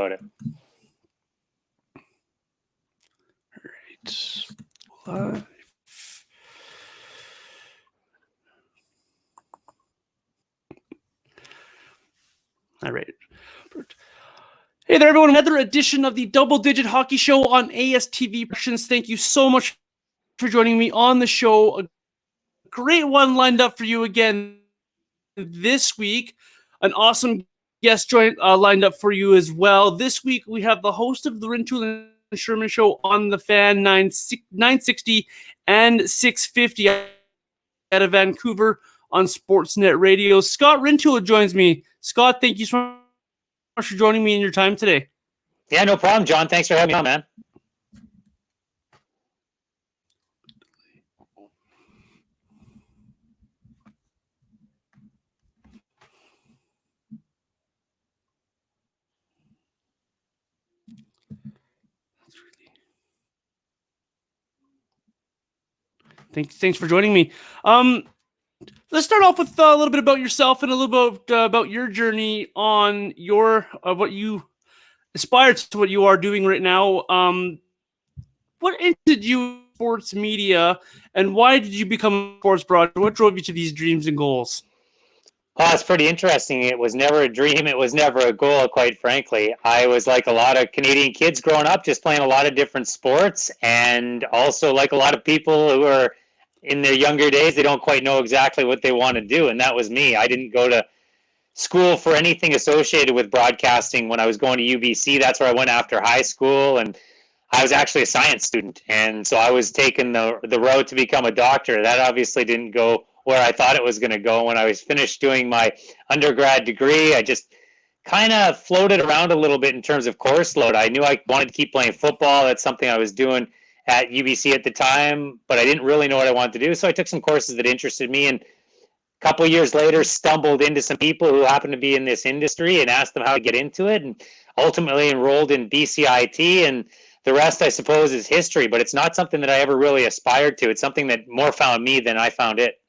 about it. All right. Hey there, everyone. Another edition of the Double Digit Hockey Show on ASTV Productions. Thank you so much for joining me on the show. A great one lined up for you again this week. An awesome guest lined up for you as well. This week, we have the host of the Rintoul and Surman Show on the Fan 960 and 650 out of Vancouver on Sportsnet Radio. Scott Rintoul joins me. Scott, thank you so much for joining me in your time today. Yeah, no problem, John. Thanks for having me on, man. Thanks for joining me. Let's start off with a little bit about yourself and a little bit about your journey on your what you aspire to, what you are doing right now. What interested you in sports media, and why did you become a sports broadcaster? What drove you to these dreams and goals? Oh, it's pretty interesting. It was never a dream. It was never a goal, quite frankly. I was like a lot of Canadian kids growing up, just playing a lot of different sports, and also like a lot of people who are in their younger days, they don't quite know exactly what they want to do, and that was me. I didn't go to school for anything associated with broadcasting when I was going to UBC. That's where I went after high school, and I was actually a science student, and so I was taking the road to become a doctor. That obviously didn't go where I thought it was going to go. When I was finished doing my undergrad degree, I just kind of floated around a little bit in terms of course load. I knew I wanted to keep playing football. That's something I was doing at UBC at the time, but I didn't really know what I wanted to do. So I took some courses that interested me, and a couple of years later stumbled into some people who happened to be in this industry and asked them how to get into it, and ultimately enrolled in BCIT, and the rest, I suppose, is history. But it's not something that I ever really aspired to. It's something that more found me than I found it.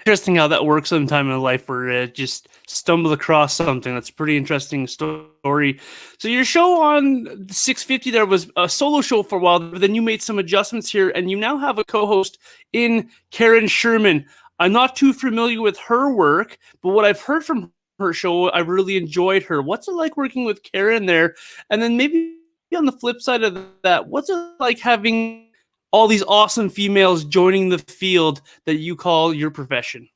Interesting how that works sometime in life where it just stumbled across something. That's a pretty interesting story. So your show on 650 there was a solo show for a while, but then you made some adjustments here, and you now have a co-host in Karen Surman. I'm not too familiar with her work, but what I've heard from her show, I really enjoyed her. What's it like working with Karen there? And then maybe on the flip side of that, what's it like having all these awesome females joining the field that you call your profession?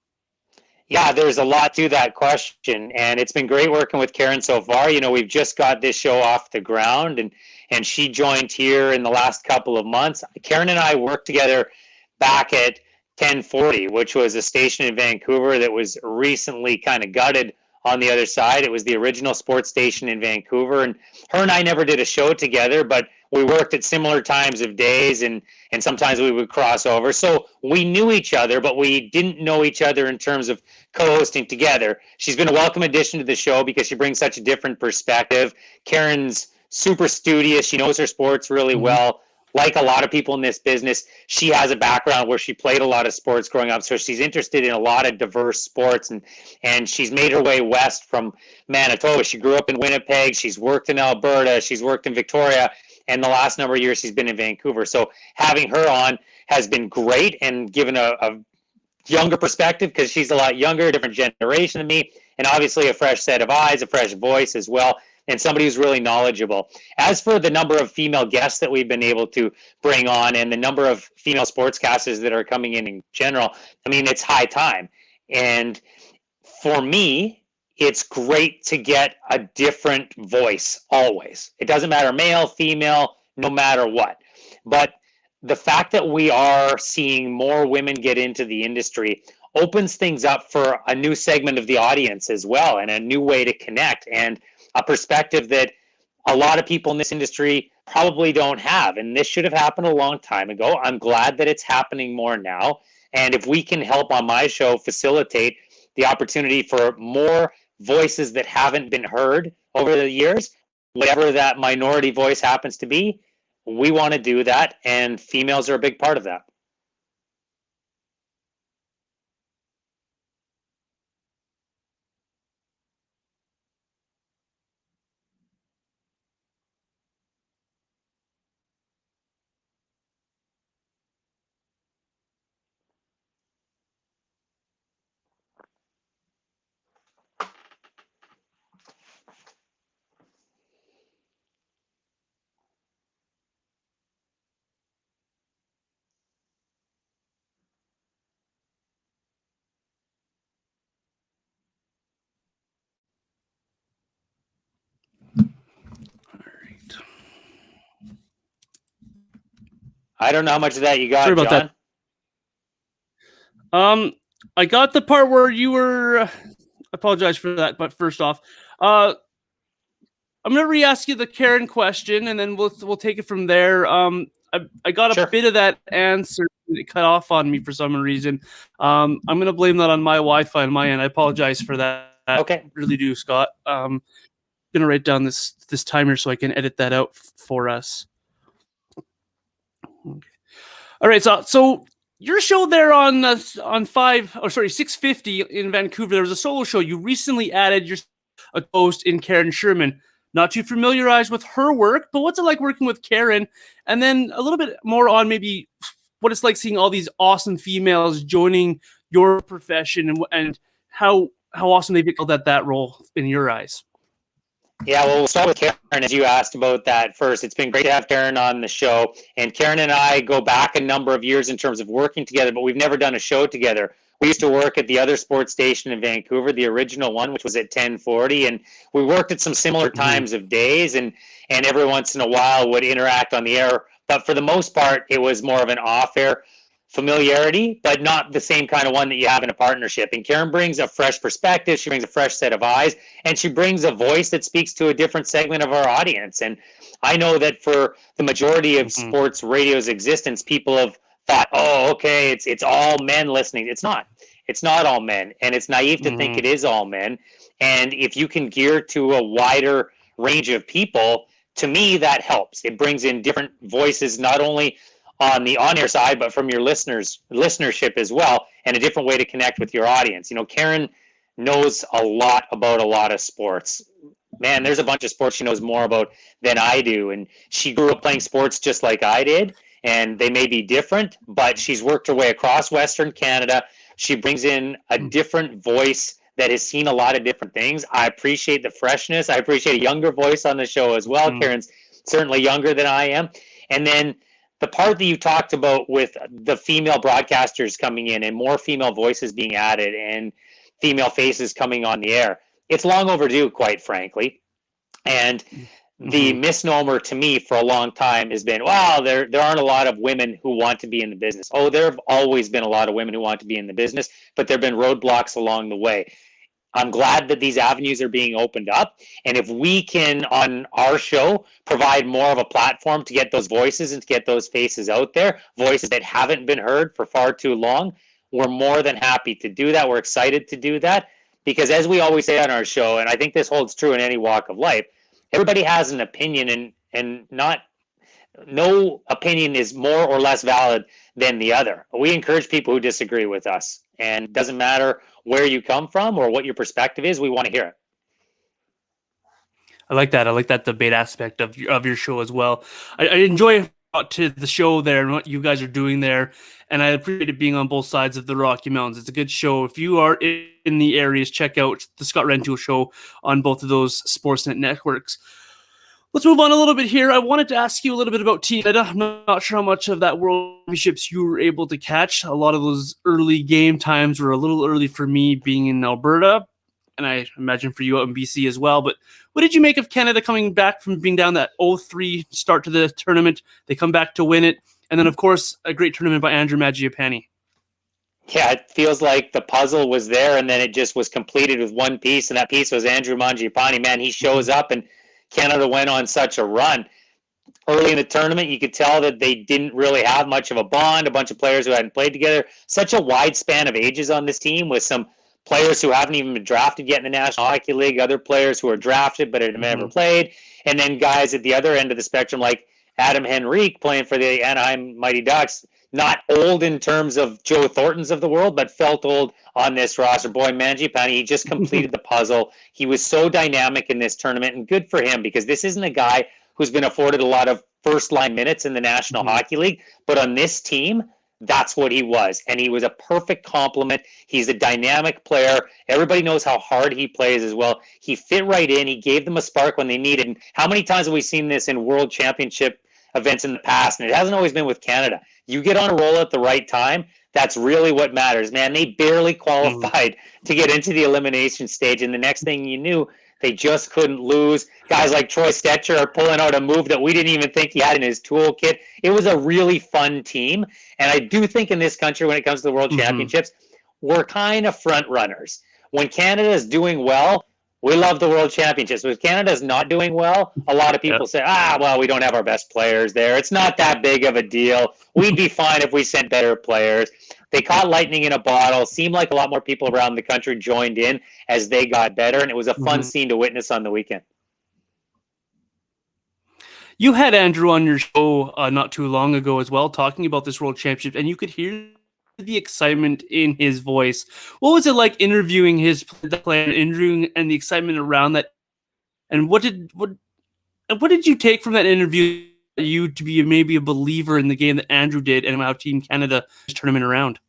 Yeah, there's a lot to that question, and it's been great working with Karen so far. You know, we've just got this show off the ground, and she joined here in the last couple of months. Karen and I worked together back at 1040, which was a station in Vancouver that was recently kind of gutted on the other side. It was the original sports station in Vancouver, and her and I never did a show together, but we worked at similar times of days, and sometimes we would cross over. So we knew each other, but we didn't know each other in terms of co-hosting together. She's been a welcome addition to the show because she brings such a different perspective. Karen's super studious. She knows her sports really well. Like a lot of people in this business, she has a background where she played a lot of sports growing up, so she's interested in a lot of diverse sports, and she's made her way west from Manitoba. She grew up in Winnipeg. She's worked in Alberta. She's worked in Victoria, and the last number of years she's been in Vancouver. So having her on has been great and given a younger perspective because she's a lot younger, different generation than me, and obviously a fresh set of eyes, a fresh voice as well, and somebody who's really knowledgeable. As for the number of female guests that we've been able to bring on and the number of female sportscasters that are coming in general, I mean, it's high time. And for me, it's great to get a different voice always. It doesn't matter male, female, no matter what. But the fact that we are seeing more women get into the industry opens things up for a new segment of the audience as well, and a new way to connect, and a perspective that a lot of people in this industry probably don't have. And this should have happened a long time ago. I'm glad that it's happening more now. And if we can help on my show facilitate the opportunity for more voices that haven't been heard over the years, whatever that minority voice happens to be. We want to do that, and females are a big part of that. I don't know how much of that you got, Sorry about John. That. I got the part where you were. I apologize for that, but first off, I'm gonna re-ask you the Karen question, and then we'll take it from there. I got a bit of that answer. It cut off on me for some reason. I'm gonna blame that on my Wi-Fi on my end. I apologize for that. Okay. I really do, Scott. I'm gonna write down this timer so I can edit that out for us. Okay. All right, so your show there on 650 in Vancouver, there was a solo show. You recently added a host in Karen Surman. Not too familiarized with her work, but what's it like working with Karen? And then a little bit more on maybe what it's like seeing all these awesome females joining your profession, and how awesome they filled that role in your eyes. Yeah, well, we'll start with Karen, as you asked about that first. It's been great to have Karen on the show. And Karen and I go back a number of years in terms of working together, but we've never done a show together. We used to work at the other sports station in Vancouver, the original one, which was at 1040. And we worked at some similar times of days, and every once in a while would interact on the air. But for the most part, it was more of an off-air familiarity, but not the same kind of one that you have in a partnership. And Karen brings a fresh perspective. She brings a fresh set of eyes, and she brings a voice that speaks to a different segment of our audience. And I know that for the majority of sports radio's existence, people have thought, oh, okay, it's all men listening. It's not. It's not all men, and it's naive to think it is all men. And if you can gear to a wider range of people, to me, that helps. It brings in different voices, not only on the on-air side, but from your listenership as well, and a different way to connect with your audience. You know, Karen knows a lot about a lot of sports. Man, there's a bunch of sports she knows more about than I do, and she grew up playing sports just like I did, and they may be different, but she's worked her way across Western Canada. She brings in a different voice that has seen a lot of different things. I appreciate the freshness. I appreciate a younger voice on the show as well. Karen's certainly younger than I am. And then the part that you talked about with the female broadcasters coming in and more female voices being added and female faces coming on the air, it's long overdue, quite frankly. And the misnomer to me for a long time has been, wow, there aren't a lot of women who want to be in the business. Oh, there have always been a lot of women who want to be in the business, but there have been roadblocks along the way. I'm glad that these avenues are being opened up. And if we can, on our show, provide more of a platform to get those voices and to get those faces out there, voices that haven't been heard for far too long, we're more than happy to do that. We're excited to do that because, as we always say on our show, and I think this holds true in any walk of life, everybody has an opinion, and no opinion is more or less valid than the other. We encourage people who disagree with us, and it doesn't matter where you come from or what your perspective is, we want to hear it. I like that. I like that debate aspect of your show as well. I enjoy to the show there and what you guys are doing there, and I appreciate it being on both sides of the Rocky Mountains. It's a good show. If you are in the areas, check out the Scott Rintoul Show on both of those Sportsnet networks. Let's move on a little bit here. I wanted to ask you a little bit about Team Canada. I'm not sure how much of that World Championships you were able to catch. A lot of those early game times were a little early for me being in Alberta, and I imagine for you out in BC as well. But what did you make of Canada coming back from being down that 0-3 start to the tournament? They come back to win it. And then, of course, a great tournament by Andrew Mangiapane. Yeah, it feels like the puzzle was there, and then it just was completed with one piece, and that piece was Andrew Mangiapane. Man, he shows up, and Canada went on such a run. Early in the tournament, you could tell that they didn't really have much of a bond, a bunch of players who hadn't played together. Such a wide span of ages on this team with some players who haven't even been drafted yet in the National Hockey League, other players who are drafted but have never played, and then guys at the other end of the spectrum like Adam Henrique playing for the Anaheim Mighty Ducks, not old in terms of Joe Thorntons of the world, but felt old on this roster. Boy, Mangiapane, he just completed the puzzle. He was so dynamic in this tournament, and good for him, because this isn't a guy who's been afforded a lot of first-line minutes in the National Hockey League, but on this team, that's what he was, and he was a perfect complement. He's a dynamic player. Everybody knows how hard he plays as well. He fit right in. He gave them a spark when they needed. And how many times have we seen this in World Championship events in the past? And it hasn't always been with Canada. You get on a roll at the right time, that's really what matters, man. They barely qualified to get into the elimination stage, and the next thing you knew, they just couldn't lose. Guys like Troy Stecher are pulling out a move that we didn't even think he had in his toolkit. It was a really fun team. And I do think in this country, when it comes to the World Championships, we're kind of front runners. When Canada is doing well, we love the World Championships. When Canada's not doing well, a lot of people say, well, we don't have our best players there. It's not that big of a deal. We'd be fine if we sent better players. They caught lightning in a bottle. Seemed like a lot more people around the country joined in as they got better, and it was a fun scene to witness on the weekend. You had Andrew on your show not too long ago as well, talking about this World Championship, and you could hear the excitement in his voice. What was it like interviewing his player, interviewing, and the excitement around that? And what did you take from that interview? You to be maybe a believer in the game that Andrew did and how Team Canada tournament around?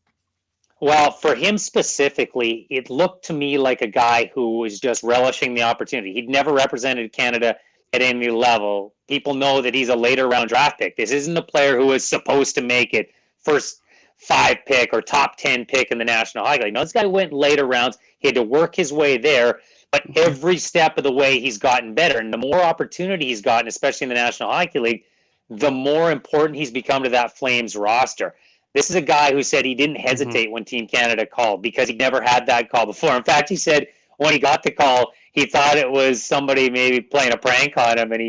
Well, for him specifically, it looked to me like a guy who was just relishing the opportunity. He'd never represented Canada at any level. People know that he's a later round draft pick. This isn't a player who was supposed to make it first 5 pick or top 10 pick in the National Hockey League. No, this guy went later rounds. He had to work his way there, but every step of the way he's gotten better. And the more opportunity he's gotten, especially in the National Hockey League, the more important he's become to that Flames roster. This is a guy who said he didn't hesitate when Team Canada called because he never had that call before. In fact, he said when he got the call, he thought it was somebody maybe playing a prank on him, and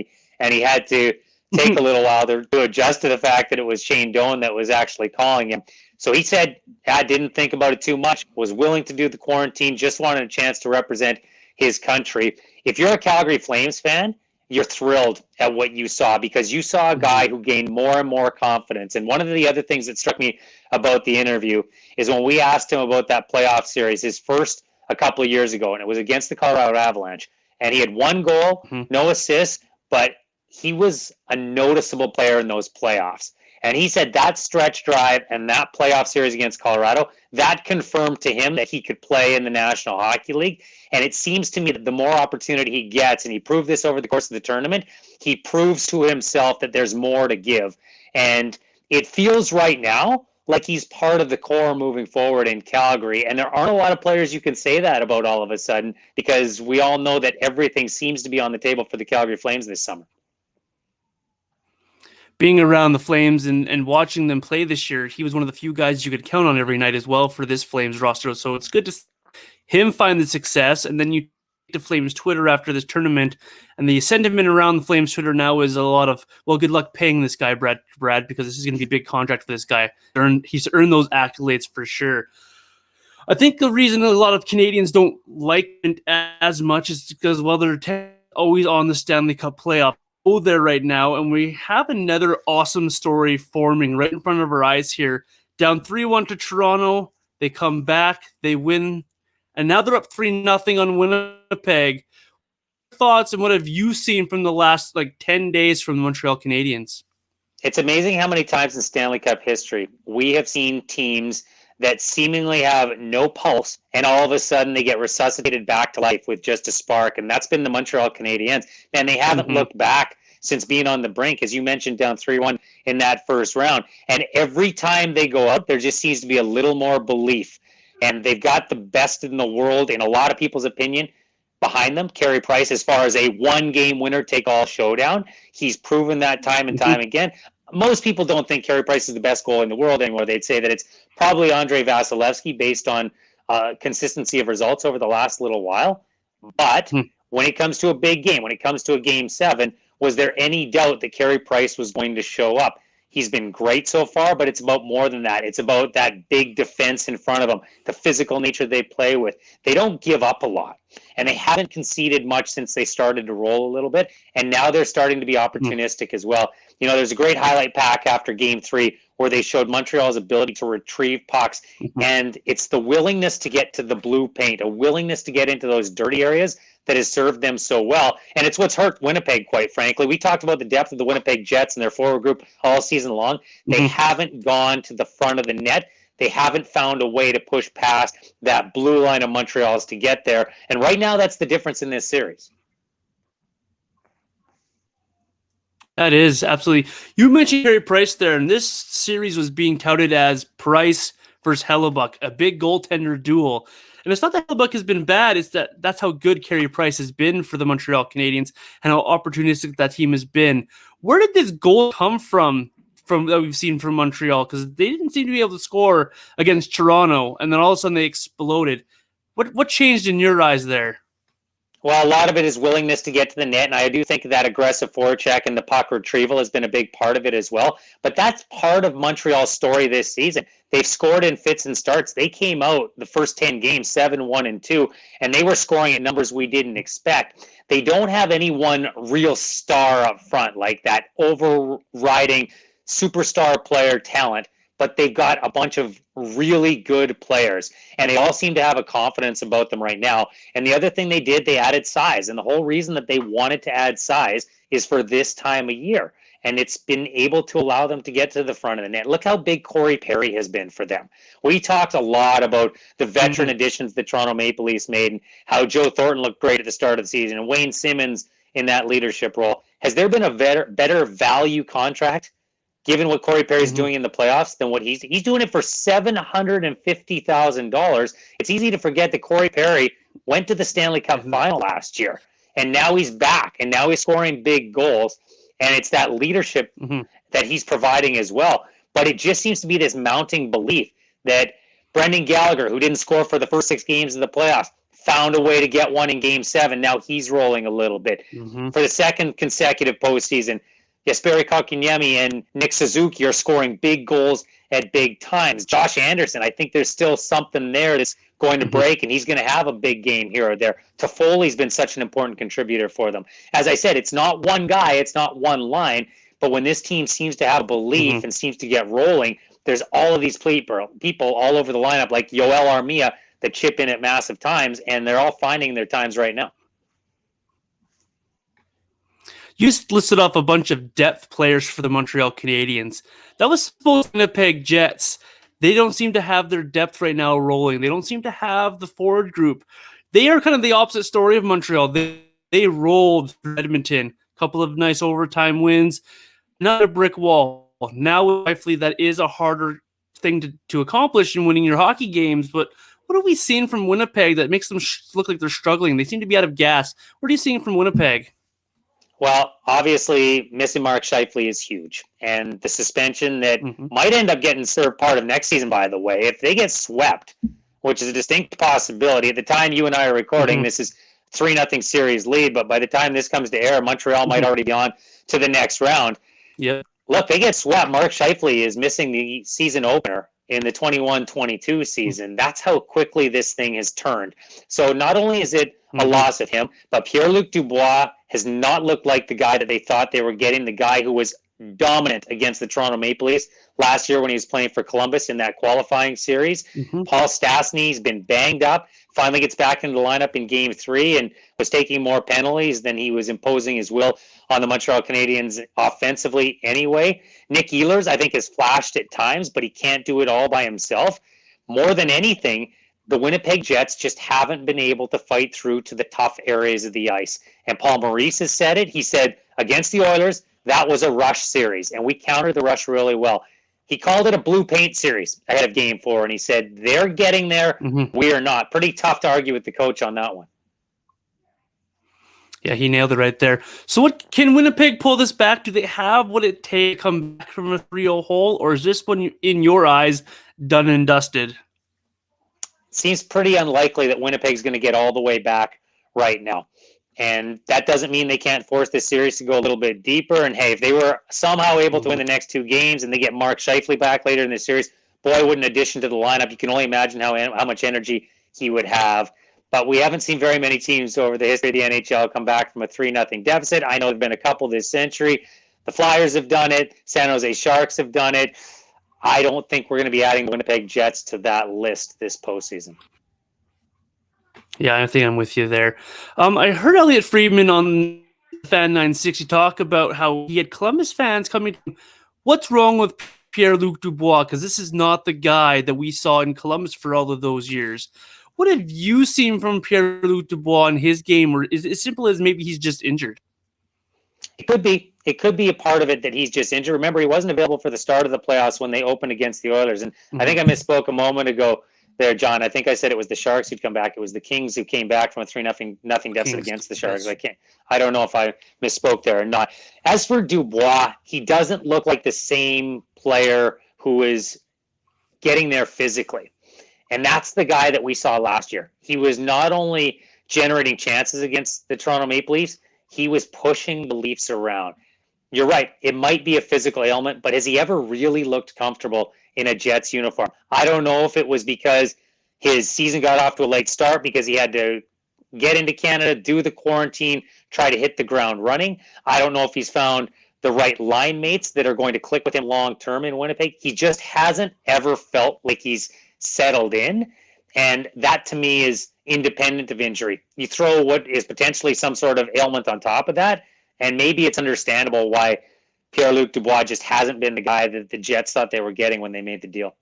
he had to take a little while to adjust to the fact that it was Shane Doan that was actually calling him. So he said, I didn't think about it too much, was willing to do the quarantine, just wanted a chance to represent his country. If you're a Calgary Flames fan, you're thrilled at what you saw because you saw a guy who gained more and more confidence. And one of the other things that struck me about the interview is when we asked him about that playoff series, his first a couple of years ago, and it was against the Colorado Avalanche. And he had 1 goal, no assists, but he was a noticeable player in those playoffs. And he said that stretch drive and that playoff series against Colorado, that confirmed to him that he could play in the National Hockey League. And it seems to me that the more opportunity he gets, and he proved this over the course of the tournament, he proves to himself that there's more to give. And it feels right now like he's part of the core moving forward in Calgary. And there aren't a lot of players you can say that about all of a sudden, because we all know that everything seems to be on the table for the Calgary Flames this summer. Being around the Flames and watching them play this year, he was one of the few guys you could count on every night as well for this Flames roster. So it's good to see him find the success. And then you take the Flames Twitter after this tournament, and the sentiment around the Flames Twitter now is a lot of, well, good luck paying this guy, Brad, because this is going to be a big contract for this guy. He's earned those accolades for sure. I think the reason a lot of Canadians don't like it as much is because, well, they're always on the Stanley Cup playoff. There right now, and we have another awesome story forming right in front of our eyes here. Down 3-1 to Toronto, they come back, they win, and now they're up 3-0 on Winnipeg. Thoughts, and what have you seen from the last 10 days from the Montreal Canadiens? It's amazing how many times in Stanley Cup history we have seen teams that seemingly have no pulse, and all of a sudden they get resuscitated back to life with just a spark, and that's been the Montreal Canadiens. And they haven't looked back since being on the brink, as you mentioned, down 3-1 in that first round. And every time they go out, there just seems to be a little more belief. And they've got the best in the world, in a lot of people's opinion, behind them. Carey Price, as far as a one-game winner-take-all showdown, he's proven that time and time again. Most people don't think Carey Price is the best goalie in the world anymore. They'd say that it's probably Andrei Vasilevsky based on consistency of results over the last little while. But when it comes to a big game, when it comes to a Game 7, was there any doubt that Carey Price was going to show up? He's been great so far, but it's about more than that. It's about that big defense in front of them, the physical nature they play with. They don't give up a lot, and they haven't conceded much since they started to roll a little bit, and now they're starting to be opportunistic as well. You know, there's a great highlight pack after Game 3 where they showed Montreal's ability to retrieve pucks, and it's the willingness to get to the blue paint, a willingness to get into those dirty areas that has served them so well. And it's what's hurt Winnipeg, quite frankly. We talked about the depth of the Winnipeg Jets and their forward group all season long. They haven't gone to the front of the net. They haven't found a way to push past that blue line of Montreal's to get there. And right now, that's the difference in this series. That is absolutely. You mentioned Carey Price there, and this series was being touted as Price versus Hellebuck, a big goaltender duel. And it's not that Hellebuck has been bad; it's that's how good Carey Price has been for the Montreal Canadiens and how opportunistic that team has been. Where did this goal come from that we've seen from Montreal? Because they didn't seem to be able to score against Toronto, and then all of a sudden they exploded. What changed in your eyes there? Well, a lot of it is willingness to get to the net, and I do think that aggressive forecheck and the puck retrieval has been a big part of it as well. But that's part of Montreal's story this season. They've scored in fits and starts. They came out the first 10 games 7-1-2, and they were scoring at numbers we didn't expect. They don't have any one real star up front, like that overriding superstar player talent, but they've got a bunch of really good players, and they all seem to have a confidence about them right now. And the other thing they did, they added size, and the whole reason that they wanted to add size is for this time of year, and it's been able to allow them to get to the front of the net. Look how big Corey Perry has been for them. We talked a lot about the veteran additions the Toronto Maple Leafs made and how Joe Thornton looked great at the start of the season and Wayne Simmons in that leadership role. Has there been a better value contract given what Corey Perry's doing in the playoffs than what he's doing it for $750,000. It's easy to forget that Corey Perry went to the Stanley Cup final last year, and now he's back, and now he's scoring big goals, and it's that leadership that he's providing as well. But it just seems to be this mounting belief that Brendan Gallagher, who didn't score for the first 6 games of the playoffs, found a way to get one in Game 7. Now he's rolling a little bit. For the second consecutive postseason, Jesperi Kotkaniemi and Nick Suzuki are scoring big goals at big times. Josh Anderson, I think there's still something there that's going to break, and he's going to have a big game here or there. Toffoli's been such an important contributor for them. As I said, it's not one guy, it's not one line, but when this team seems to have belief and seems to get rolling, there's all of these people all over the lineup like Yoel Armia that chip in at massive times, and they're all finding their times right now. You just listed off a bunch of depth players for the Montreal Canadiens. That was supposed to be Winnipeg Jets. They don't seem to have their depth right now rolling. They don't seem to have the forward group. They are kind of the opposite story of Montreal. They rolled through Edmonton. A couple of nice overtime wins. Another brick wall. Now, rightfully, that is a harder thing to accomplish in winning your hockey games. But what are we seeing from Winnipeg that makes them look like they're struggling? They seem to be out of gas. What are you seeing from Winnipeg? Well, obviously, missing Mark Scheifele is huge. And the suspension that might end up getting served part of next season, by the way, if they get swept, which is a distinct possibility. At the time you and I are recording, this is 3-0 series lead, but by the time this comes to air, Montreal might already be on to the next round. Yeah. Look, they get swept. Mark Scheifele is missing the season opener in the 21-22 season. That's how quickly this thing has turned. So not only is it a loss of him, but Pierre-Luc Dubois has not looked like the guy that they thought they were getting, the guy who was dominant against the Toronto Maple Leafs last year when he was playing for Columbus in that qualifying series. Paul Stastny's been banged up, finally gets back into the lineup in Game 3 and was taking more penalties than he was imposing his will on the Montreal Canadiens offensively anyway. Nick Ehlers, I think, has flashed at times, but he can't do it all by himself. More than anything, the Winnipeg Jets just haven't been able to fight through to the tough areas of the ice. And Paul Maurice has said it. He said, against the Oilers, that was a rush series, and we countered the rush really well. He called it a blue paint series ahead of Game 4, and he said, they're getting there, we are not. Pretty tough to argue with the coach on that one. Yeah, he nailed it right there. So what can Winnipeg pull this back? Do they have what it takes to come back from a 3-0 hole, or is this one, in your eyes, done and dusted? Seems pretty unlikely that Winnipeg's going to get all the way back right now. And that doesn't mean they can't force this series to go a little bit deeper. And hey, if they were somehow able to win the next 2 games and they get Mark Scheifele back later in the series, boy, what an addition to the lineup. You can only imagine how much energy he would have. But we haven't seen very many teams over the history of the NHL come back from a 3-0 deficit. I know there have been a couple this century. The Flyers have done it. San Jose Sharks have done it. I don't think we're going to be adding the Winnipeg Jets to that list this postseason. Yeah, I think I'm with you there. I heard Elliot Friedman on Fan 960 talk about how he had Columbus fans coming to him, what's wrong with Pierre-Luc Dubois? Because this is not the guy that we saw in Columbus for all of those years. What have you seen from Pierre-Luc Dubois in his game? Or is it as simple as maybe he's just injured? It could be. It could be a part of it that he's just injured. Remember, he wasn't available for the start of the playoffs when they opened against the Oilers. And I think I misspoke a moment ago there, John. I think I said it was the Sharks who'd come back. It was the Kings who came back from a 3-0 deficit against the Sharks. Yes. I don't know if I misspoke there or not. As for Dubois, he doesn't look like the same player who is getting there physically. And that's the guy that we saw last year. He was not only generating chances against the Toronto Maple Leafs, he was pushing the Leafs around. You're right. It might be a physical ailment, but has he ever really looked comfortable in a Jets uniform? I don't know if it was because his season got off to a late start because he had to get into Canada, do the quarantine, try to hit the ground running. I don't know if he's found the right line mates that are going to click with him long term in Winnipeg. He just hasn't ever felt like he's settled in. And that to me is independent of injury. You throw what is potentially some sort of ailment on top of that, and maybe it's understandable why Pierre-Luc Dubois just hasn't been the guy that the Jets thought they were getting when they made the deal.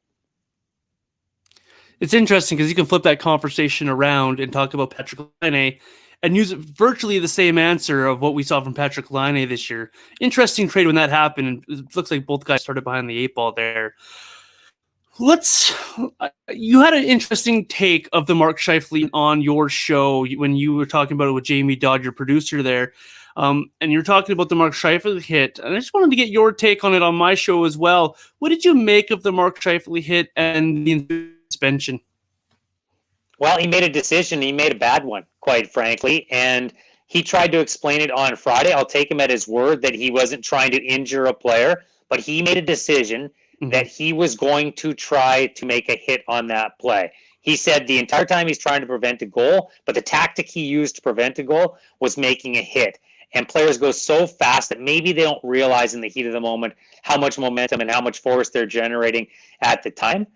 It's interesting because you can flip that conversation around and talk about Patrick Laine and use virtually the same answer of what we saw from Patrick Laine this year. Interesting trade when that happened. It looks like both guys started behind the 8 ball there. You had an interesting take of the Mark Scheifele on your show when you were talking about it with Jamie Dodd, your producer there. And you're talking about the Mark Scheifele hit. And I just wanted to get your take on it on my show as well. What did you make of the Mark Scheifele hit and the suspension? Well, he made a decision. He made a bad one, quite frankly. And he tried to explain it on Friday. I'll take him at his word that he wasn't trying to injure a player, but he made a decision that he was going to try to make a hit on that play. He said the entire time he's trying to prevent a goal, but the tactic he used to prevent a goal was making a hit. And players go so fast that maybe they don't realize in the heat of the moment how much momentum and how much force they're generating at the time.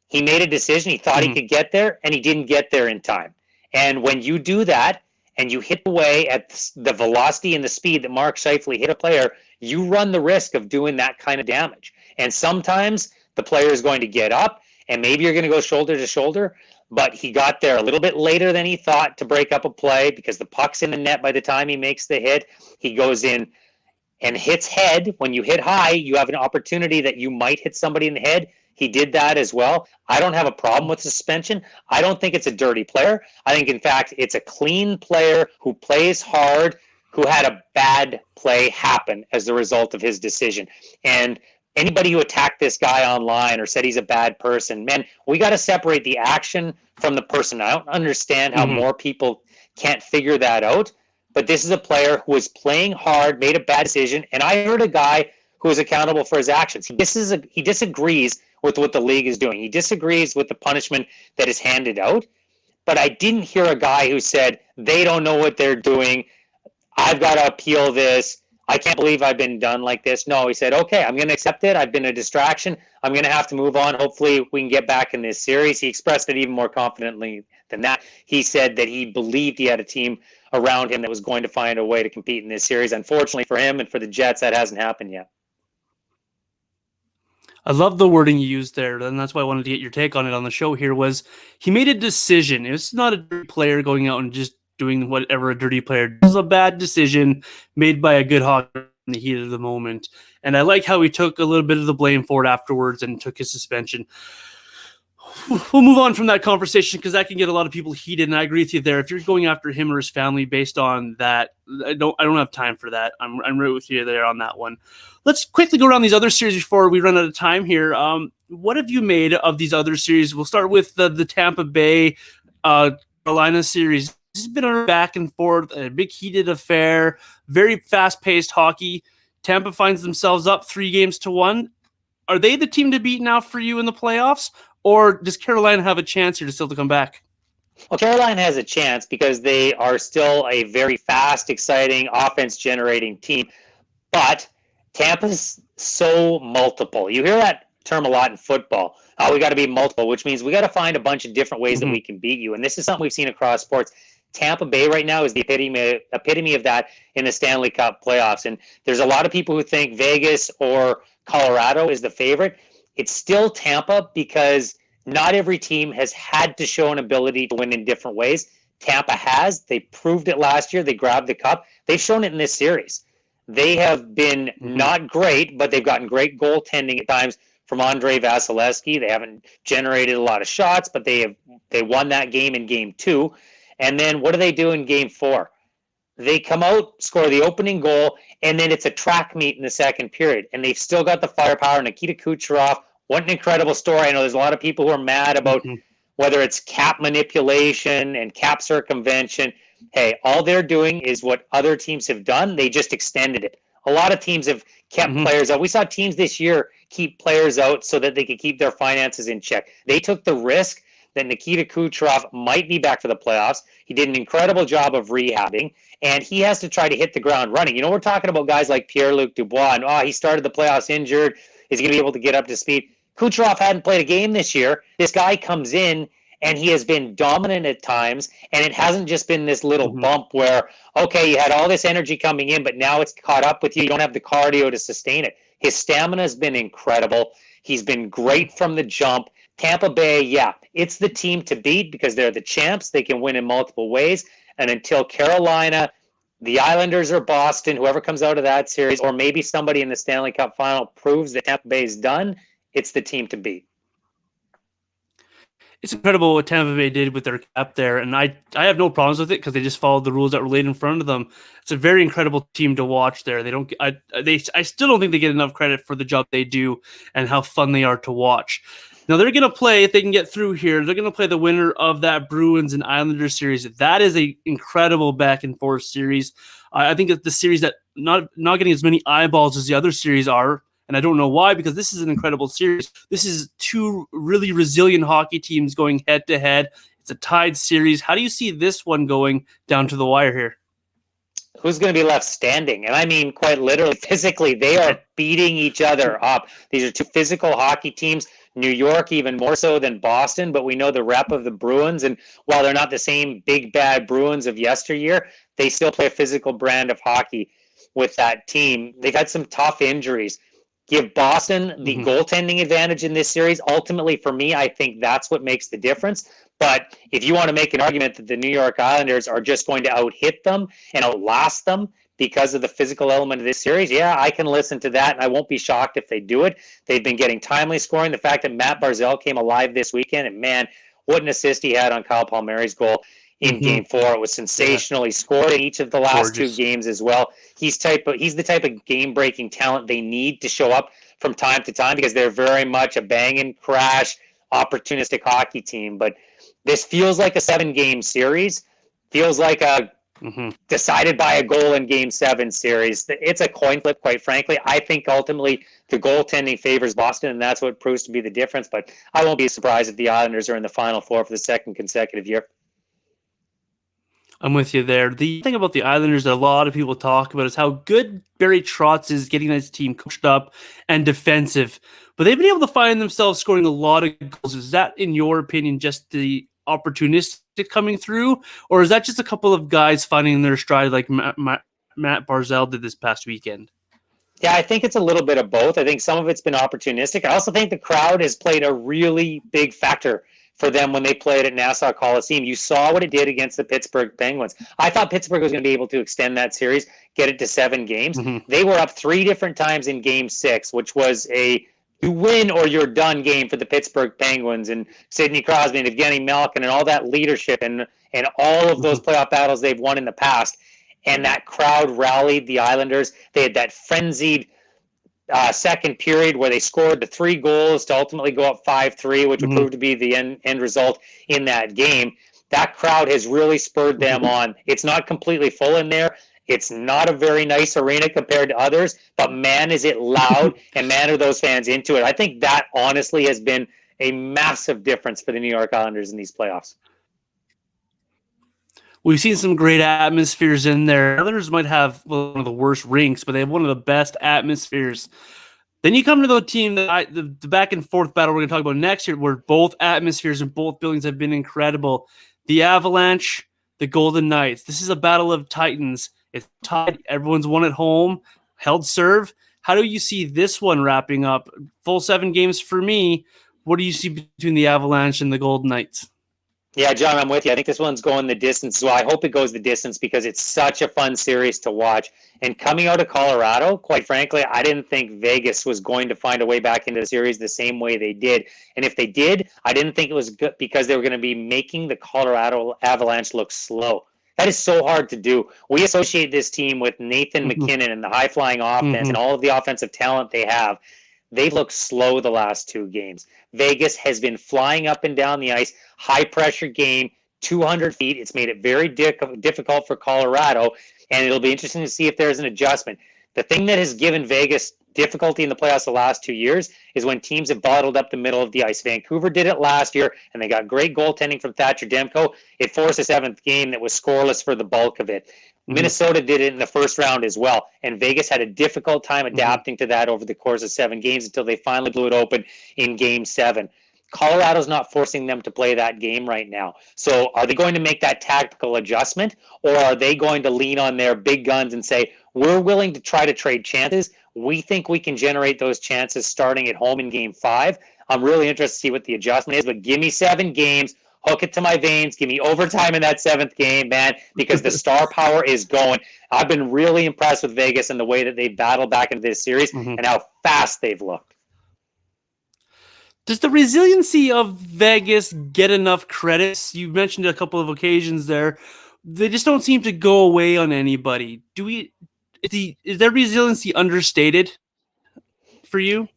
He made a decision. He thought he could get there, and he didn't get there in time. And when you do that, and you hit away at the velocity and the speed that Mark Scheifele hit a player, you run the risk of doing that kind of damage. And sometimes the player is going to get up, and maybe you're going to go shoulder to shoulder, but he got there a little bit later than he thought to break up a play because the puck's in the net by the time he makes the hit. He goes in and hits head. When you hit high, you have an opportunity that you might hit somebody in the head. He did that as well. I don't have a problem with suspension. I don't think it's a dirty player. I think, in fact, it's a clean player who plays hard, who had a bad play happen as the result of his decision. And anybody who attacked this guy online or said he's a bad person, man, we got to separate the action from the person. I don't understand how more people can't figure that out. But this is a player who was playing hard, made a bad decision, and I heard a guy who is accountable for his actions. He disagrees with what the league is doing. He disagrees with the punishment that is handed out. But I didn't hear a guy who said, they don't know what they're doing. I've got to appeal this. I can't believe I've been done like this. No, he said, okay, I'm going to accept it. I've been a distraction. I'm going to have to move on. Hopefully we can get back in this series. He expressed it even more confidently than that. He said that he believed he had a team around him that was going to find a way to compete in this series. Unfortunately for him and for the Jets, that hasn't happened yet. I love the wording you used there, and that's why I wanted to get your take on it on the show here, was he made a decision. It was not a dirty player going out and just doing whatever a dirty player does. It was a bad decision made by a good hockey in the heat of the moment. And I like how he took a little bit of the blame for it afterwards and took his suspension. We'll move on from that conversation because that can get a lot of people heated, and I agree with you there. If you're going after him or his family based on that, I don't have time for that. I'm right with you there on that one. Let's quickly go around these other series before we run out of time here. What have you made of these other series? We'll start with the Tampa Bay Carolina series. has been a back and forth, a big heated affair, very fast-paced hockey. Tampa finds themselves up 3-1. Are they the team to beat now for you in the playoffs, or does Carolina have a chance here to still to come back? Well, Carolina has a chance because they are still a very fast, exciting, offense-generating team. But Tampa's so multiple. You hear that term a lot in football. Oh, we got to be multiple, which means we got to find a bunch of different ways that we can beat you. And this is something we've seen across sports. Tampa Bay right now is the epitome of that in the Stanley Cup playoffs. And there's a lot of people who think Vegas or Colorado is the favorite. It's still Tampa because not every team has had to show an ability to win in different ways. Tampa has. They proved it last year. They grabbed the cup. They've shown it in this series. They have been not great, but they've gotten great goaltending at times from Andrei Vasilevsky. They haven't generated a lot of shots, but they won that game in Game 2. And then what do they do in Game 4? They come out, score the opening goal, and then it's a track meet in the second period. And they've still got the firepower. Nikita Kucherov, what an incredible story. I know there's a lot of people who are mad about whether it's cap manipulation and cap circumvention. Hey, all they're doing is what other teams have done. They just extended it. A lot of teams have kept players out. We saw teams this year keep players out so that they could keep their finances in check. They took the risk that Nikita Kucherov might be back for the playoffs. He did an incredible job of rehabbing, and he has to try to hit the ground running. You know, we're talking about guys like Pierre-Luc Dubois, and he started the playoffs injured. Is he going to be able to get up to speed? Kucherov hadn't played a game this year. This guy comes in, and he has been dominant at times, and it hasn't just been this little bump where, okay, you had all this energy coming in, but now it's caught up with you. You don't have the cardio to sustain it. His stamina has been incredible. He's been great from the jump. Tampa Bay, yeah, it's the team to beat because they're the champs. They can win in multiple ways. And until Carolina, the Islanders, or Boston, whoever comes out of that series, or maybe somebody in the Stanley Cup final proves that Tampa Bay is done, it's the team to beat. It's incredible what Tampa Bay did with their cap there, and I have no problems with it because they just followed the rules that were laid in front of them. It's a very incredible team to watch there. I still don't think they get enough credit for the job they do and how fun they are to watch. Now they're going to play, if they can get through here, they're going to play the winner of that Bruins and Islanders series. That is an incredible back and forth series. I think it's the series that not getting as many eyeballs as the other series are. And I don't know why, because this is an incredible series. This is two really resilient hockey teams going head-to-head. It's a tied series. How do you see this one going down to the wire here? Who's going to be left standing? And I mean, quite literally, physically, they are beating each other up. These are two physical hockey teams. New York even more so than Boston, but we know the rep of the Bruins. And while they're not the same big, bad Bruins of yesteryear, they still play a physical brand of hockey with that team. They've had some tough injuries. Give Boston the goaltending advantage in this series. Ultimately, for me, I think that's what makes the difference. But if you want to make an argument that the New York Islanders are just going to out-hit them and outlast them because of the physical element of this series, yeah, I can listen to that, and I won't be shocked if they do it. They've been getting timely scoring. The fact that Matt Barzal came alive this weekend, and man, what an assist he had on Kyle Palmieri's goal in Game 4. It was sensational. He scored in each of the last two games as well. He's the type of game-breaking talent they need to show up from time to time because they're very much a bang and crash, opportunistic hockey team. But this feels like a 7-game series. Feels like a decided by a goal in Game 7 series. It's a coin flip, quite frankly. I think ultimately the goaltending favors Boston, and that's what proves to be the difference. But I won't be surprised if the Islanders are in the Final Four for the second consecutive year. I'm with you there. The thing about the Islanders that a lot of people talk about is how good Barry Trotz is getting his team coached up and defensive. But they've been able to find themselves scoring a lot of goals. Is that, in your opinion, just the opportunistic coming through? Or is that just a couple of guys finding their stride like Matt Barzal did this past weekend? Yeah, I think it's a little bit of both. I think some of it's been opportunistic. I also think the crowd has played a really big factor for them when they played at Nassau Coliseum. You saw what it did against the Pittsburgh Penguins. I thought Pittsburgh was going to be able to extend that series, get it to 7 games. They were up 3 different times in Game 6, which was a you win or you're done game for the Pittsburgh Penguins and Sidney Crosby and Evgeny Malkin and all that leadership and all of those playoff battles they've won in the past. And that crowd rallied the Islanders. They had that frenzied second period where they scored the 3 goals to ultimately go up 5-3, which would prove to be the end result in that game. that crowd has really spurred them on. It's not completely full in there. It's not a very nice arena compared to others, but man, is it loud, and man, are those fans into it. I think that honestly has been a massive difference for the New York Islanders in these playoffs. We've seen some great atmospheres in there. Others might have one of the worst rinks, but they have one of the best atmospheres. Then you come to the team that the back and forth battle we're going to talk about next year, where both atmospheres and both buildings have been incredible. The Avalanche, the Golden Knights. This is a battle of titans. It's tied. Everyone's won at home, held serve. How do you see this one wrapping up? Full 7 games for me. What do you see between the Avalanche and the Golden Knights? Yeah, John, I'm with you. I think this one's going the distance. Well, I hope it goes the distance because it's such a fun series to watch. And coming out of Colorado, quite frankly, I didn't think Vegas was going to find a way back into the series the same way they did. And if they did, I didn't think it was good because they were going to be making the Colorado Avalanche look slow. That is so hard to do. We associate this team with Nathan McKinnon and the high-flying offense and all of the offensive talent they have. They look slow the last 2 games. Vegas has been flying up and down the ice, high-pressure game, 200 feet. It's made it very difficult for Colorado, and it'll be interesting to see if there's an adjustment. The thing that has given Vegas difficulty in the playoffs the last 2 years is when teams have bottled up the middle of the ice. Vancouver did it last year, and they got great goaltending from Thatcher Demko. It forced a 7th game that was scoreless for the bulk of it. Minnesota did it in the first round as well, and Vegas had a difficult time adapting to that over the course of 7 games until they finally blew it open in Game 7. Colorado's not forcing them to play that game right now. So are they going to make that tactical adjustment, or are they going to lean on their big guns and say, we're willing to try to trade chances? We think we can generate those chances starting at home in Game 5. I'm really interested to see what the adjustment is, but give me 7 games. Hook it to my veins. Give me overtime in that 7th game, man, because the star power is going. I've been really impressed with Vegas and the way that they battled back into this series and how fast they've looked. Does the resiliency of Vegas get enough credits? You mentioned a couple of occasions there. They just don't seem to go away on anybody. Is their resiliency understated for you?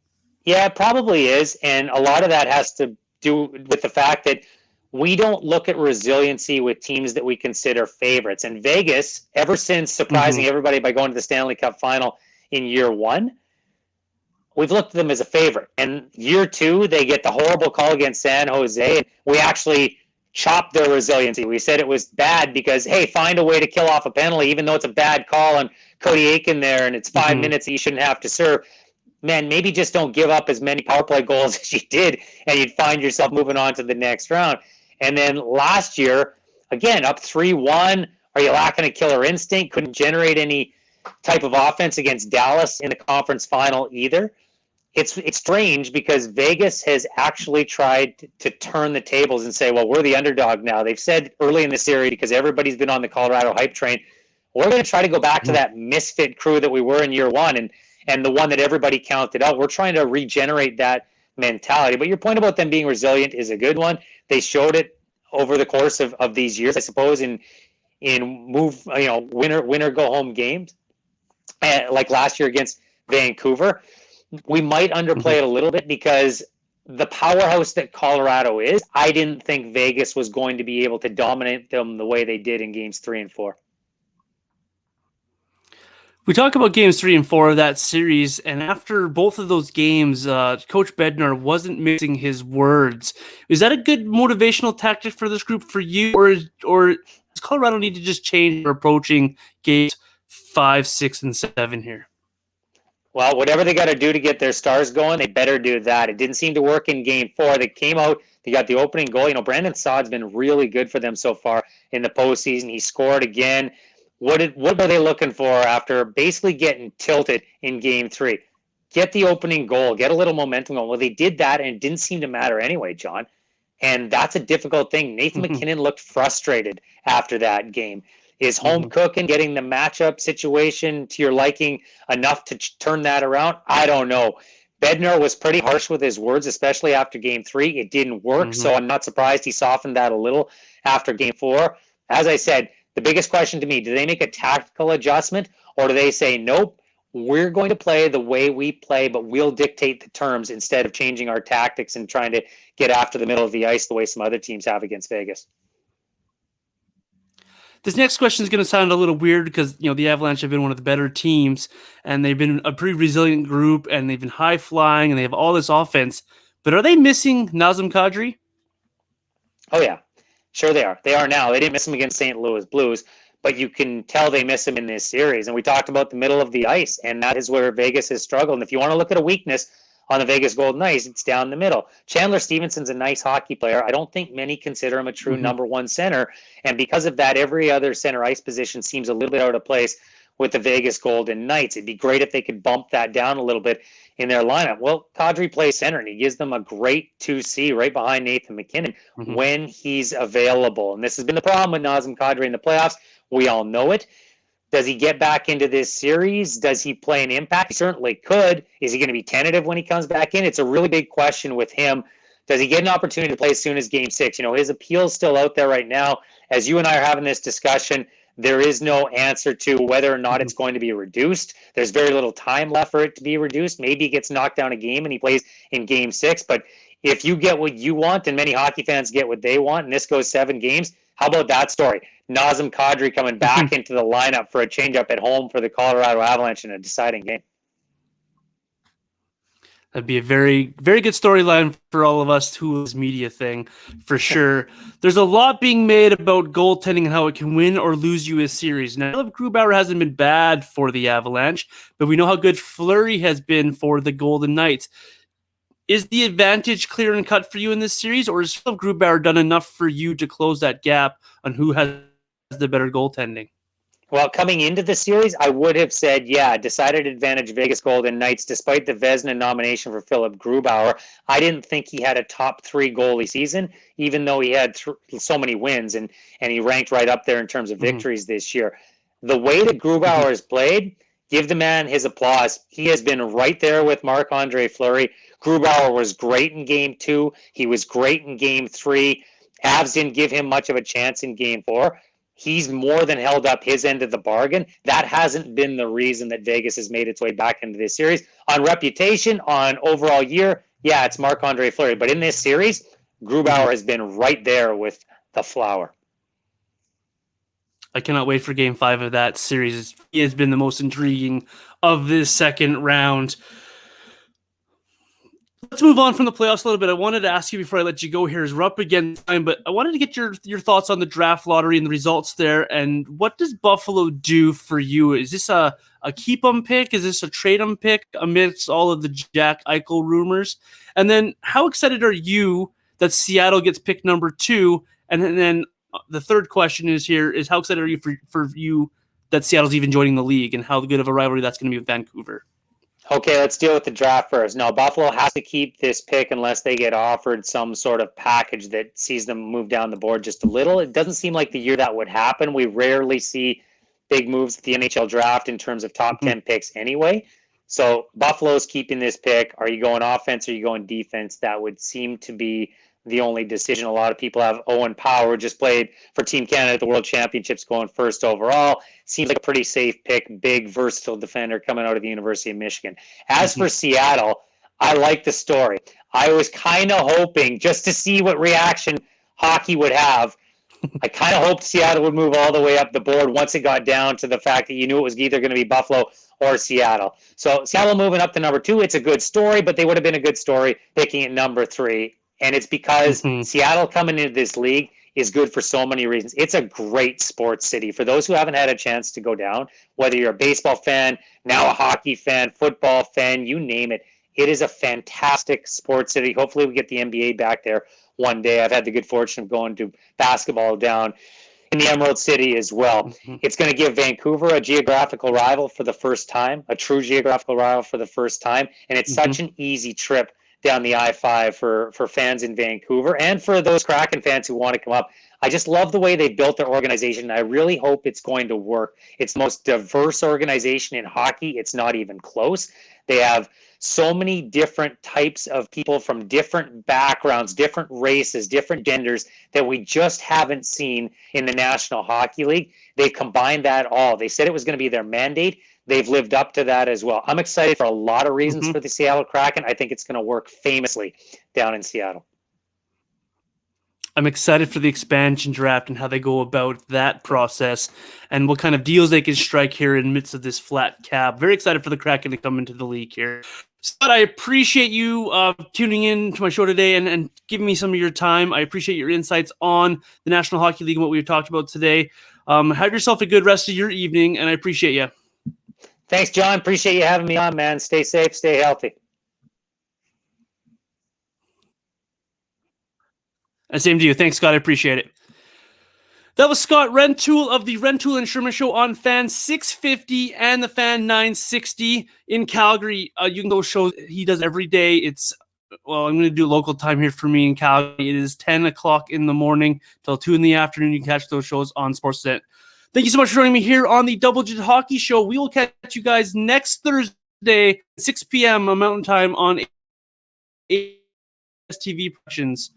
Yeah, it probably is. And a lot of that has to do with the fact that we don't look at resiliency with teams that we consider favorites. And Vegas, ever since surprising everybody by going to the Stanley Cup final in year 1, we've looked at them as a favorite. And year 2, they get the horrible call against San Jose. And we actually chopped their resiliency. We said it was bad because, hey, find a way to kill off a penalty, even though it's a bad call on Cody Aiken there and it's 5 minutes that you shouldn't have to serve. Man, maybe just don't give up as many power play goals as you did, and you'd find yourself moving on to the next round. And then last year, again, up 3-1. Are you lacking a killer instinct? Couldn't generate any type of offense against Dallas in the conference final either. It's strange because Vegas has actually tried to turn the tables and say, well, we're the underdog now. They've said early in the series, because everybody's been on the Colorado hype train, we're going to try to go back to that misfit crew that we were in year 1 and the one that everybody counted out. We're trying to regenerate that mentality. But your point about them being resilient is a good one. They showed it over the course of these years, I suppose, in winner go home games, like last year against Vancouver. We might underplay it a little bit because the powerhouse that Colorado is, I didn't think Vegas was going to be able to dominate them the way they did in games 3 and 4. We talk about games 3 and 4 of that series, and after both of those games, Coach Bednar wasn't mixing his words. Is that a good motivational tactic for this group for you, or does Colorado need to just change their approaching games 5, 6, and 7 here? Well, whatever they got to do to get their stars going, they better do that. It didn't seem to work in Game 4. They came out, they got the opening goal. Brandon Saad's been really good for them so far in the postseason. He scored again. What are they looking for after basically getting tilted in Game 3? Get the opening goal, get a little momentum going. Well, they did that, and it didn't seem to matter anyway, John. And that's a difficult thing. Nathan McKinnon looked frustrated after that game. Is home cooking, getting the matchup situation to your liking enough to turn that around? I don't know. Bednar was pretty harsh with his words, especially after Game 3. It didn't work, so I'm not surprised he softened that a little after Game 4. As I said, the biggest question to me, do they make a tactical adjustment, or do they say, nope, we're going to play the way we play, but we'll dictate the terms instead of changing our tactics and trying to get after the middle of the ice the way some other teams have against Vegas? This next question is going to sound a little weird because, the Avalanche have been one of the better teams, and they've been a pretty resilient group, and they've been high-flying, and they have all this offense. But are they missing Nazem Kadri? Oh, yeah. Sure they are. They are now. They didn't miss him against St. Louis Blues, but you can tell they miss him in this series. And we talked about the middle of the ice, and that is where Vegas has struggled. And if you want to look at a weakness on the Vegas Golden Knights, it's down the middle. Chandler Stevenson's a nice hockey player. I don't think many consider him a true number one center. And because of that, every other center ice position seems a little bit out of place with the Vegas Golden Knights. It'd be great if they could bump that down a little bit in their lineup. Well, Kadri plays center, and he gives them a great 2C right behind Nathan McKinnon when he's available. And this has been the problem with Nazem Kadri in the playoffs. We all know it. Does he get back into this series? Does he play an impact? He certainly could. Is he going to be tentative when he comes back in? It's a really big question with him. Does he get an opportunity to play as soon as Game 6? His appeal is still out there right now. As you and I are having this discussion, there is no answer to whether or not it's going to be reduced. There's very little time left for it to be reduced. Maybe he gets knocked down a game and he plays in Game 6. But if you get what you want, and many hockey fans get what they want, and this goes 7 games, how about that story? Nazem Kadri coming back into the lineup for a changeup at home for the Colorado Avalanche in a deciding game. That'd be a very, very good storyline for all of us, who's media thing, for sure. There's a lot being made about goaltending and how it can win or lose you a series. Now, Grubauer hasn't been bad for the Avalanche, but we know how good Fleury has been for the Golden Knights. Is the advantage clear and cut for you in this series, or has Philip Grubauer done enough for you to close that gap on who has the better goaltending? Well, coming into the series, I would have said, decided advantage Vegas Golden Knights, despite the Vezina nomination for Philip Grubauer. I didn't think he had a top 3 goalie season, even though he had so many wins, and he ranked right up there in terms of victories this year. The way that Grubauer has played, give the man his applause. He has been right there with Marc-Andre Fleury. Grubauer was great in Game 2. He was great in Game 3. Avs didn't give him much of a chance in Game 4. He's more than held up his end of the bargain. That hasn't been the reason that Vegas has made its way back into this series. On reputation, on overall year, it's Marc-Andre Fleury. But in this series, Grubauer has been right there with the flower. I cannot wait for Game 5 of that series. He has been the most intriguing of this second round. Let's move on from the playoffs a little bit. I wanted to ask you before I let you go here, as we're up against time, but I wanted to get your thoughts on the draft lottery and the results there. And what does Buffalo do for you? Is this a keep 'em pick? Is this a trade 'em pick amidst all of the Jack Eichel rumors? And then how excited are you that Seattle gets pick number 2? And then the third question is how excited are you for you that Seattle's even joining the league, and how good of a rivalry that's going to be with Vancouver? Okay, let's deal with the draft first. Now, Buffalo has to keep this pick unless they get offered some sort of package that sees them move down the board just a little. It doesn't seem like the year that would happen. We rarely see big moves at the NHL draft in terms of top 10 picks anyway. So Buffalo's keeping this pick. Are you going offense or are you going defense? That would seem to be the only decision. A lot of people have Owen Power, just played for Team Canada at the World Championships, going first overall. Seems like a pretty safe pick, big, versatile defender coming out of the University of Michigan. As for Seattle, I like the story. I was kind of hoping, just to see what reaction hockey would have, I kind of hoped Seattle would move all the way up the board once it got down to the fact that you knew it was either going to be Buffalo or Seattle. So Seattle moving up to number 2, it's a good story, but they would have been a good story picking at number 3. And it's because Seattle coming into this league is good for so many reasons. It's a great sports city. For those who haven't had a chance to go down, whether you're a baseball fan, now a hockey fan, football fan, you name it, it is a fantastic sports city. Hopefully we get the NBA back there one day. I've had the good fortune of going to basketball down in the Emerald City as well. It's going to give Vancouver a geographical rival for the first time, a true geographical rival for the first time. And it's such an easy trip down the I-5 for fans in Vancouver and for those Kraken fans who want to come up. I just love the way they built their organization. I really hope it's going to work. It's the most diverse organization in hockey. It's not even close. They have so many different types of people from different backgrounds, different races, different genders that we just haven't seen in the National Hockey League. They've combined that all. They said it was going to be their mandate. They've lived up to that as well. I'm excited for a lot of reasons for the Seattle Kraken. I think it's going to work famously down in Seattle. I'm excited for the expansion draft and how they go about that process and what kind of deals they can strike here in the midst of this flat cap. Very excited for the Kraken to come into the league here. Scott, I appreciate you tuning in to my show today and giving me some of your time. I appreciate your insights on the National Hockey League and what we've talked about today. Have yourself a good rest of your evening, and I appreciate you. Thanks, John. Appreciate you having me on, man. Stay safe, stay healthy. And same to you. Thanks, Scott. I appreciate it. That was Scott Rintoul of the Rintoul and Surman Show on Fan 650 and the Fan 960 in Calgary. You can go shows he does every day. I'm going to do local time here for me in Calgary. It is 10 o'clock in the morning till 2 in the afternoon. You can catch those shows on Sportsnet. Thank you so much for joining me here on the Double Digit Hockey Show. We will catch you guys next Thursday, 6 p.m. Mountain Time on ASTV Productions.